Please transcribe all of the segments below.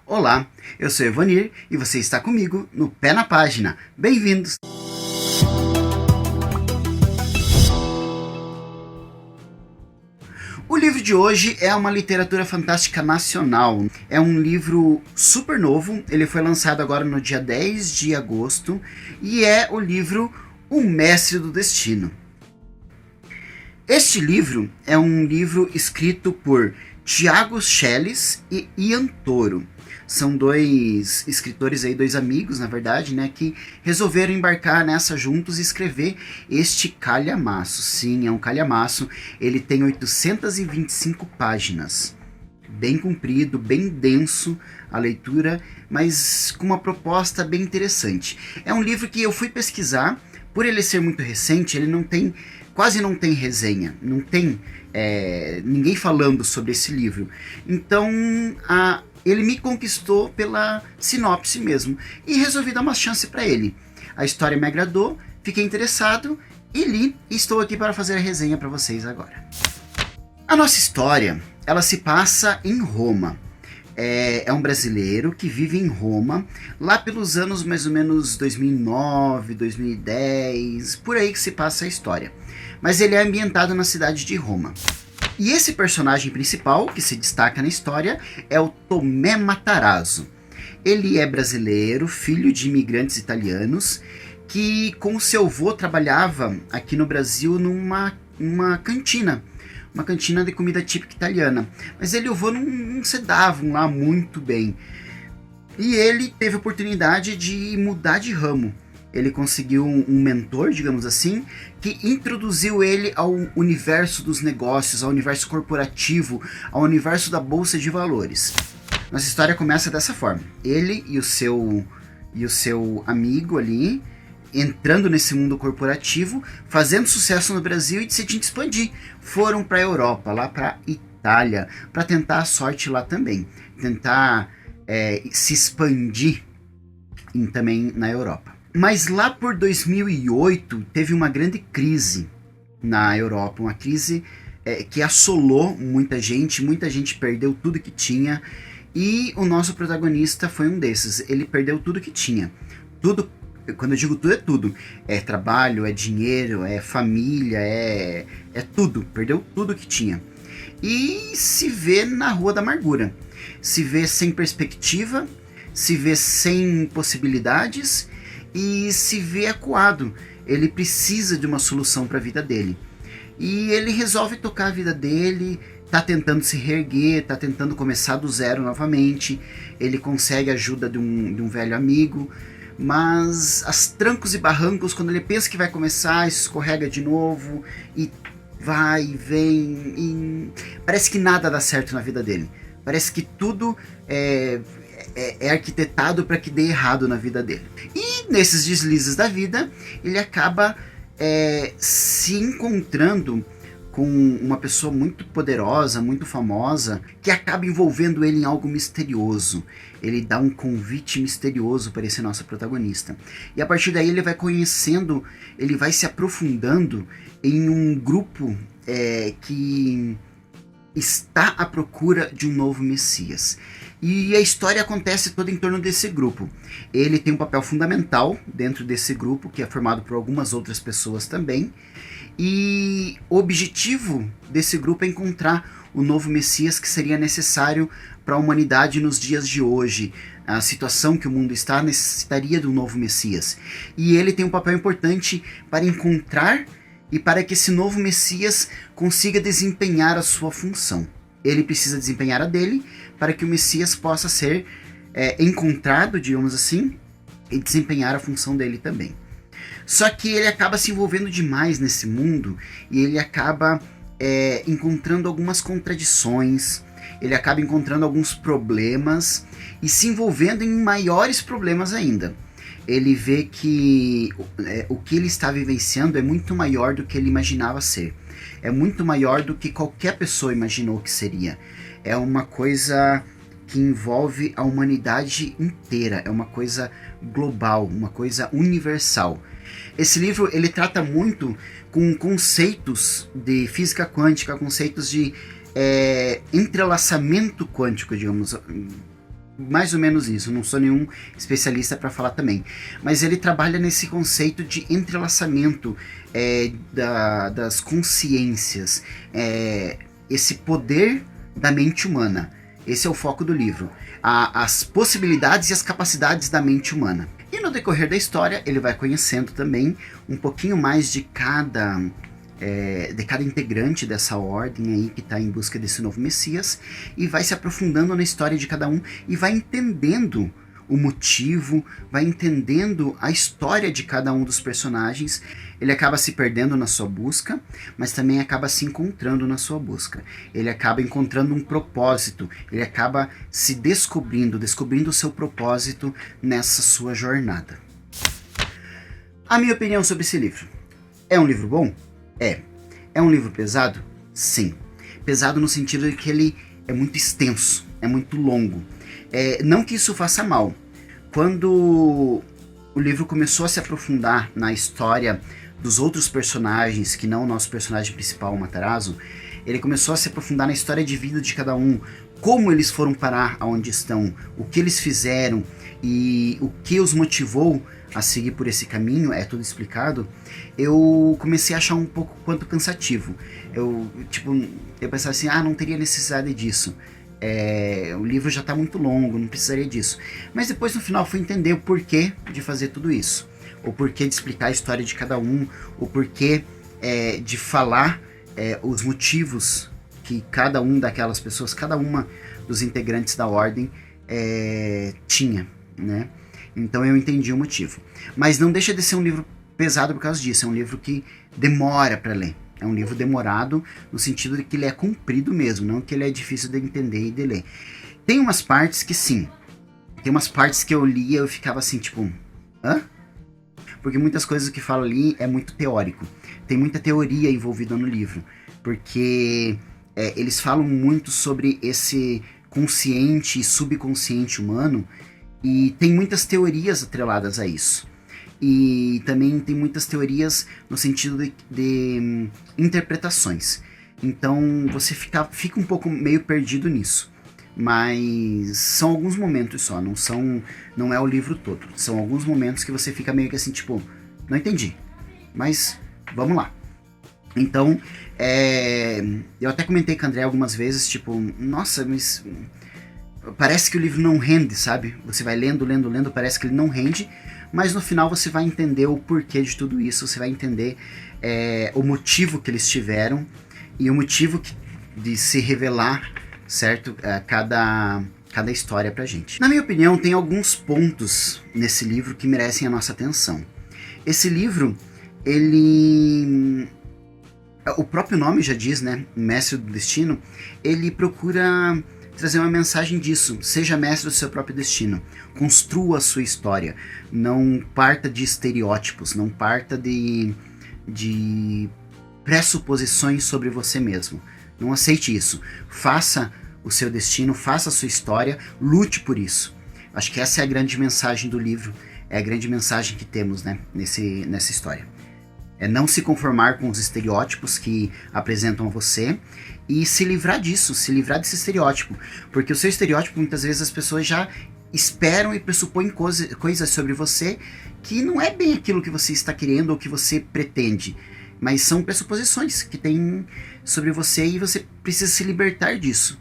Olá, eu sou Evanir e você está comigo no Pé na Página. Bem-vindos! O livro de hoje é uma literatura fantástica nacional. É um livro super novo, ele foi lançado agora no dia 10 de agosto e é o livro O Mestre do Destino. Este livro é um livro escrito por Tiago Schelles e Ian Toro. São dois escritores aí, dois amigos, na verdade, né, que resolveram embarcar nessa juntos e escrever este calhamaço. Sim, é um calhamaço. Ele tem 825 páginas. Bem comprido, bem denso a leitura, mas com uma proposta bem interessante. É um livro que eu fui pesquisar. Por ele ser muito recente, ele quase não tem resenha, não tem ninguém falando sobre esse livro. Então, ele me conquistou pela sinopse mesmo e resolvi dar uma chance para ele. A história me agradou, fiquei interessado e li, e estou aqui para fazer a resenha para vocês agora. A nossa história, ela se passa em Roma. É um brasileiro que vive em Roma, lá pelos anos mais ou menos 2009, 2010, por aí que se passa a história. Mas ele é ambientado na cidade de Roma. E esse personagem principal, que se destaca na história, é o Tomé Matarazzo. Ele é brasileiro, filho de imigrantes italianos, que com seu avô trabalhava aqui no Brasil numa cantina. Uma cantina de comida típica italiana. Mas ele e o avô não se davam lá muito bem. E ele teve a oportunidade de mudar de ramo. Ele conseguiu um mentor, digamos assim, que introduziu ele ao universo dos negócios, ao universo corporativo, ao universo da bolsa de valores. Nossa história começa dessa forma. Ele e o seu amigo ali, entrando nesse mundo corporativo, fazendo sucesso no Brasil e decidindo expandir. Foram para a Europa, lá para Itália, para tentar a sorte lá também. Tentar se expandir também na Europa. Mas lá por 2008 teve uma grande crise na Europa. Uma crise que assolou muita gente perdeu tudo que tinha. E o nosso protagonista foi um desses. Ele perdeu tudo que tinha. Tudo. Quando eu digo tudo, é tudo. É trabalho, é dinheiro, é família, é tudo. Perdeu tudo que tinha. E se vê na rua da amargura. Se vê sem perspectiva, se vê sem possibilidades e se vê acuado. Ele precisa de uma solução para a vida dele. E ele resolve tocar a vida dele, tá tentando se reerguer, tá tentando começar do zero novamente. Ele consegue a ajuda de um velho amigo. Mas as trancos e barrancos, quando ele pensa que vai começar, escorrega de novo e vai e vem e parece que nada dá certo na vida dele. Parece que tudo é arquitetado para que dê errado na vida dele. E nesses deslizes da vida, ele acaba se encontrando com uma pessoa muito poderosa, muito famosa, que acaba envolvendo ele em algo misterioso. Ele dá um convite misterioso para esse nosso protagonista. E a partir daí ele vai conhecendo, ele vai se aprofundando em um grupo que está à procura de um novo Messias. E a história acontece toda em torno desse grupo. Ele tem um papel fundamental dentro desse grupo, que é formado por algumas outras pessoas também. E o objetivo desse grupo é encontrar o novo Messias que seria necessário para a humanidade nos dias de hoje. A situação que o mundo está necessitaria de um novo Messias. E ele tem um papel importante para encontrar e para que esse novo Messias consiga desempenhar a sua função. Ele precisa desempenhar a dele para que o Messias possa ser encontrado, digamos assim, e desempenhar a função dele também. Só que ele acaba se envolvendo demais nesse mundo e ele acaba encontrando algumas contradições, ele acaba encontrando alguns problemas e se envolvendo em maiores problemas ainda. Ele vê que o que ele está vivenciando é muito maior do que ele imaginava ser. É muito maior do que qualquer pessoa imaginou que seria. É uma coisa que envolve a humanidade inteira. É uma coisa global, uma coisa universal. Esse livro ele trata muito com conceitos de física quântica, conceitos de entrelaçamento quântico, digamos, mais ou menos isso, não sou nenhum especialista para falar também. Mas ele trabalha nesse conceito de entrelaçamento das consciências, esse poder da mente humana. Esse é o foco do livro. As possibilidades e as capacidades da mente humana. E no decorrer da história, ele vai conhecendo também um pouquinho mais de cada integrante dessa ordem aí que está em busca desse novo Messias, e vai se aprofundando na história de cada um e vai entendendo o motivo, vai entendendo a história de cada um dos personagens. Ele acaba se perdendo na sua busca, mas também acaba se encontrando na sua busca. Ele acaba encontrando um propósito, ele acaba se descobrindo o seu propósito nessa sua jornada. A minha opinião sobre esse livro: é um livro bom? É. É um livro pesado? Sim. Pesado no sentido de que ele é muito extenso, é muito longo. Não que isso faça mal. Quando o livro começou a se aprofundar na história dos outros personagens, que não o nosso personagem principal, o Matarazzo, ele começou a se aprofundar na história de vida de cada um, como eles foram parar aonde estão, o que eles fizeram e o que os motivou a seguir por esse caminho, é tudo explicado. Eu comecei a achar um pouco quanto cansativo. Eu pensava assim, não teria necessidade disso. O livro já está muito longo, não precisaria disso. Mas depois no final fui entender o porquê de fazer tudo isso, o porquê de explicar a história de cada um, o porquê de falar os motivos que cada um daquelas pessoas, cada uma dos integrantes da ordem tinha, né? Então eu entendi o motivo. Mas não deixa de ser um livro pesado por causa disso. É um livro que demora para ler. É um livro demorado no sentido de que ele é comprido mesmo, não que ele é difícil de entender e de ler. Tem umas partes que sim. Tem umas partes que eu lia e eu ficava assim, tipo, hã? Porque muitas coisas que fala ali é muito teórico. Tem muita teoria envolvida no livro. Porque eles falam muito sobre esse consciente e subconsciente humano, e tem muitas teorias atreladas a isso. E também tem muitas teorias no sentido de interpretações. Então você fica um pouco meio perdido nisso. Mas são alguns momentos só, não é o livro todo. São alguns momentos que você fica meio que assim, tipo, não entendi, mas vamos lá. Então, eu até comentei com o André algumas vezes, tipo, nossa, mas parece que o livro não rende, sabe? Você vai lendo, parece que ele não rende, mas no final você vai entender o porquê de tudo isso, você vai entender o motivo que eles tiveram e o motivo de se revelar, certo? Cada história pra gente. Na minha opinião, tem alguns pontos nesse livro que merecem a nossa atenção. Esse livro, o próprio nome já diz, né? Mestre do Destino. Ele procura trazer uma mensagem disso. Seja mestre do seu próprio destino. Construa a sua história. Não parta de estereótipos. Não parta de pressuposições sobre você mesmo. Não aceite isso. Faça o seu destino, faça a sua história, lute por isso. Acho que essa é a grande mensagem do livro. É a grande mensagem que temos, né, nessa história. É não se conformar com os estereótipos que apresentam a você e se livrar disso, se livrar desse estereótipo. Porque o seu estereótipo, muitas vezes, as pessoas já esperam e pressupõem coisas sobre você que não é bem aquilo que você está querendo ou que você pretende. Mas são pressuposições que tem sobre você e você precisa se libertar disso.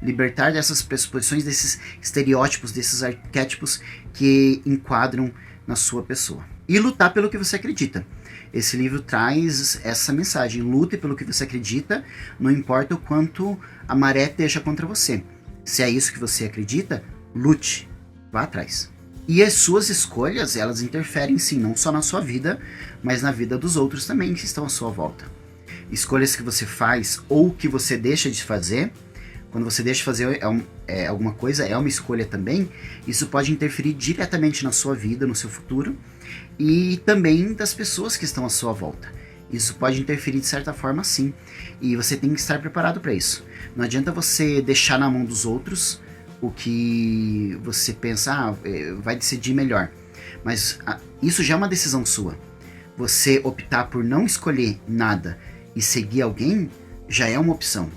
Libertar dessas pressuposições, desses estereótipos, desses arquétipos que enquadram na sua pessoa. E lutar pelo que você acredita. Esse livro traz essa mensagem. Lute pelo que você acredita, não importa o quanto a maré esteja contra você. Se é isso que você acredita, lute. Vá atrás. E as suas escolhas, elas interferem sim, não só na sua vida, mas na vida dos outros também que estão à sua volta. Escolhas que você faz ou que você deixa de fazer. Quando você deixa de fazer alguma coisa, é uma escolha também. Isso pode interferir diretamente na sua vida, no seu futuro. E também das pessoas que estão à sua volta. Isso pode interferir de certa forma sim. E você tem que estar preparado para isso. Não adianta você deixar na mão dos outros o que você pensa, vai decidir melhor. Mas isso já é uma decisão sua. Você optar por não escolher nada e seguir alguém, já é uma opção.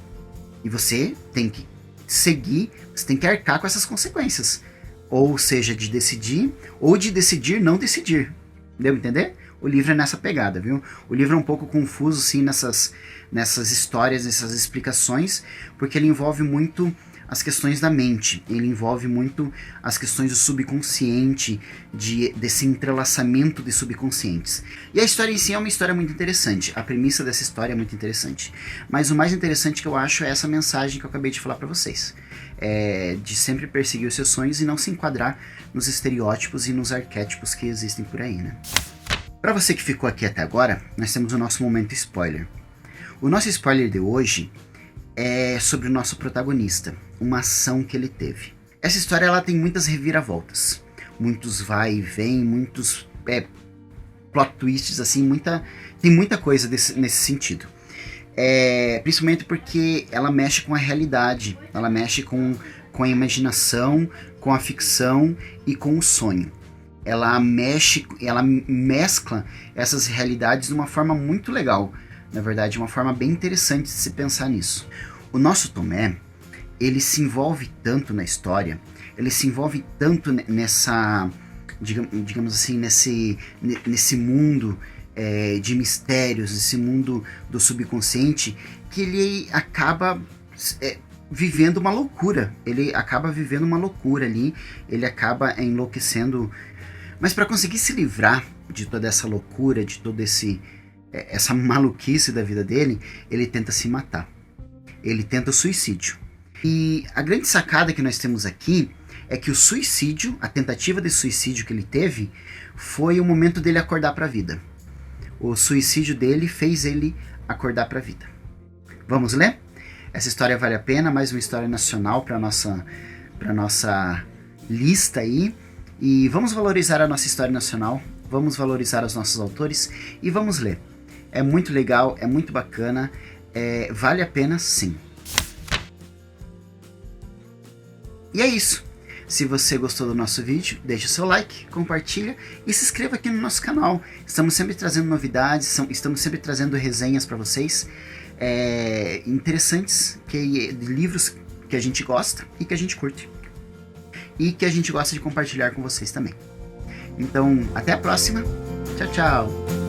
E você tem que seguir, você tem que arcar com essas consequências. Ou seja, de decidir, ou de decidir não decidir. Deu pra entender? O livro é nessa pegada, viu? O livro é um pouco confuso, sim, nessas histórias, nessas explicações, porque ele envolve muito as questões da mente, ele envolve muito as questões do subconsciente, desse entrelaçamento de subconscientes. E a história em si é uma história muito interessante, a premissa dessa história é muito interessante, mas o mais interessante que eu acho é essa mensagem que eu acabei de falar para vocês, de sempre perseguir os seus sonhos e não se enquadrar nos estereótipos e nos arquétipos que existem por aí, né? Para você que ficou aqui até agora, nós temos o nosso momento spoiler. O nosso spoiler de hoje é sobre o nosso protagonista, uma ação que ele teve. Essa história ela tem muitas reviravoltas, muitos vai e vem, muitos plot twists, assim, tem muita coisa nesse sentido. Principalmente porque ela mexe com a realidade, ela mexe com a imaginação, com a ficção e com o sonho. Ela mescla essas realidades de uma forma muito legal. Na verdade, uma forma bem interessante de se pensar nisso. O nosso Tomé, ele se envolve tanto na história, ele se envolve tanto nessa, digamos assim, nesse mundo de mistérios, nesse mundo do subconsciente, que ele acaba vivendo uma loucura. Ele acaba vivendo uma loucura ali, ele acaba enlouquecendo. Mas para conseguir se livrar de toda essa loucura, de toda essa maluquice da vida dele, ele tenta se matar. Ele tenta o suicídio. E a grande sacada que nós temos aqui é que o suicídio, a tentativa de suicídio que ele teve, foi o momento dele acordar para a vida. O suicídio dele fez ele acordar para a vida. Vamos ler? Essa história vale a pena, mais uma história nacional para nossa lista aí. E vamos valorizar a nossa história nacional, vamos valorizar os nossos autores e vamos ler. É muito legal, é muito bacana, vale a pena sim. E é isso. Se você gostou do nosso vídeo, deixe o seu like, compartilha e se inscreva aqui no nosso canal. Estamos sempre trazendo novidades, estamos sempre trazendo resenhas para vocês interessantes, de livros que a gente gosta e que a gente curte. E que a gente gosta de compartilhar com vocês também. Então, até a próxima. Tchau, tchau.